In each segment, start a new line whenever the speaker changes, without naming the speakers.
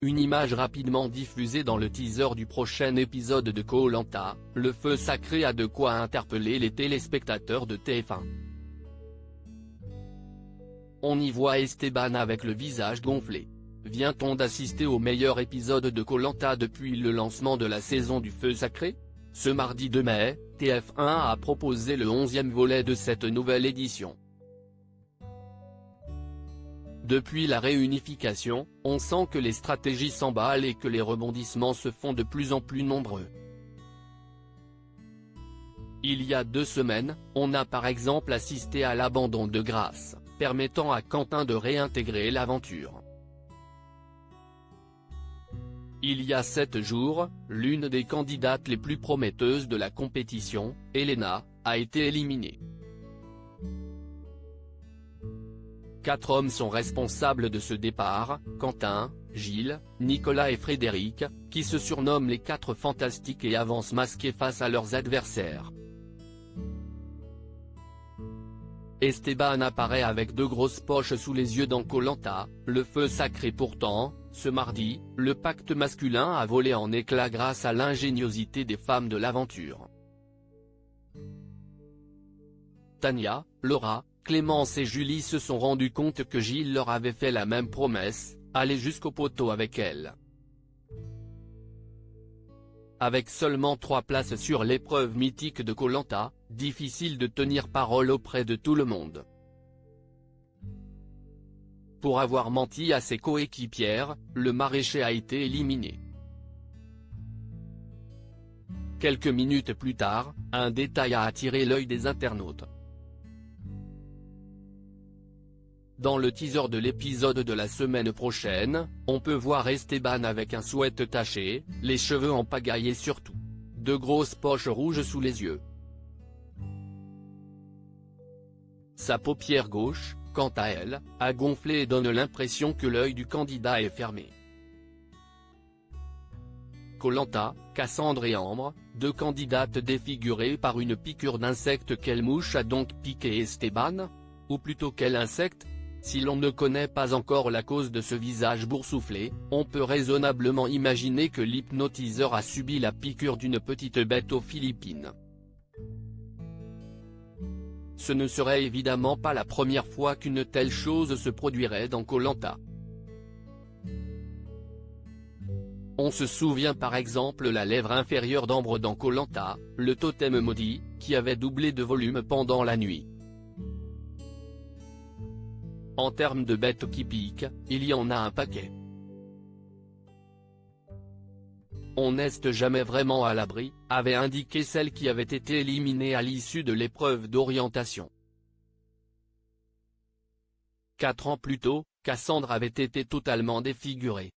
Une image rapidement diffusée dans le teaser du prochain épisode de Koh-Lanta, le feu sacré a de quoi interpeller les téléspectateurs de TF1. On y voit Esteban avec le visage gonflé. Vient-on d'assister au meilleur épisode de Koh-Lanta depuis le lancement de la saison du feu sacré? Ce mardi 2 mai, TF1 a proposé le 11e volet de cette nouvelle édition. Depuis la réunification, on sent que les stratégies s'emballent et que les rebondissements se font de plus en plus nombreux. Il y a 2 semaines, on a par exemple assisté à l'abandon de Grace, permettant à Quentin de réintégrer l'aventure. Il y a 7 jours, l'une des candidates les plus prometteuses de la compétition, Elena, a été éliminée. 4 hommes sont responsables de ce départ, Quentin, Gilles, Nicolas et Frédéric, qui se surnomment les 4 fantastiques et avancent masqués face à leurs adversaires. Esteban apparaît avec 2 grosses poches sous les yeux dans Koh-Lanta, le feu sacré pourtant, ce mardi, le pacte masculin a volé en éclats grâce à l'ingéniosité des femmes de l'aventure. Tania, Laura, Clémence et Julie se sont rendues compte que Gilles leur avait fait la même promesse, aller jusqu'au poteau avec elle. Avec seulement 3 places sur l'épreuve mythique de Koh-Lanta, difficile de tenir parole auprès de tout le monde. Pour avoir menti à ses coéquipières, le maraîcher a été éliminé. Quelques minutes plus tard, un détail a attiré l'œil des internautes. Dans le teaser de l'épisode de la semaine prochaine, on peut voir Esteban avec un sweat taché, les cheveux en pagaille et surtout, 2 grosses poches rouges sous les yeux. Sa paupière gauche, quant à elle, a gonflé et donne l'impression que l'œil du candidat est fermé. Koh-Lanta, Cassandre et Ambre, 2 candidates défigurées par une piqûre d'insecte. Quelle mouche a donc piqué Esteban? Ou plutôt quel insecte? Si l'on ne connaît pas encore la cause de ce visage boursouflé, on peut raisonnablement imaginer que l'hypnotiseur a subi la piqûre d'une petite bête aux Philippines. Ce ne serait évidemment pas la première fois qu'une telle chose se produirait dans Koh-Lanta. On se souvient par exemple la lèvre inférieure d'Ambre dans Koh-Lanta, le totem maudit, qui avait doublé de volume pendant la nuit. En termes de bêtes qui piquent, il y en a un paquet. On n'est jamais vraiment à l'abri, avait indiqué celle qui avait été éliminée à l'issue de l'épreuve d'orientation. 4 ans plus tôt, Cassandre avait été totalement défigurée.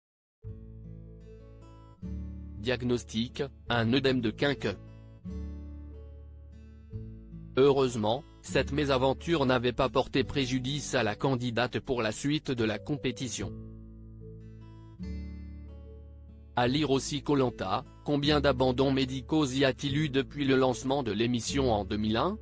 Diagnostic, un œdème de quinqueux. Heureusement, cette mésaventure n'avait pas porté préjudice à la candidate pour la suite de la compétition. À lire aussi Koh-Lanta, combien d'abandons médicaux y a-t-il eu depuis le lancement de l'émission en 2001?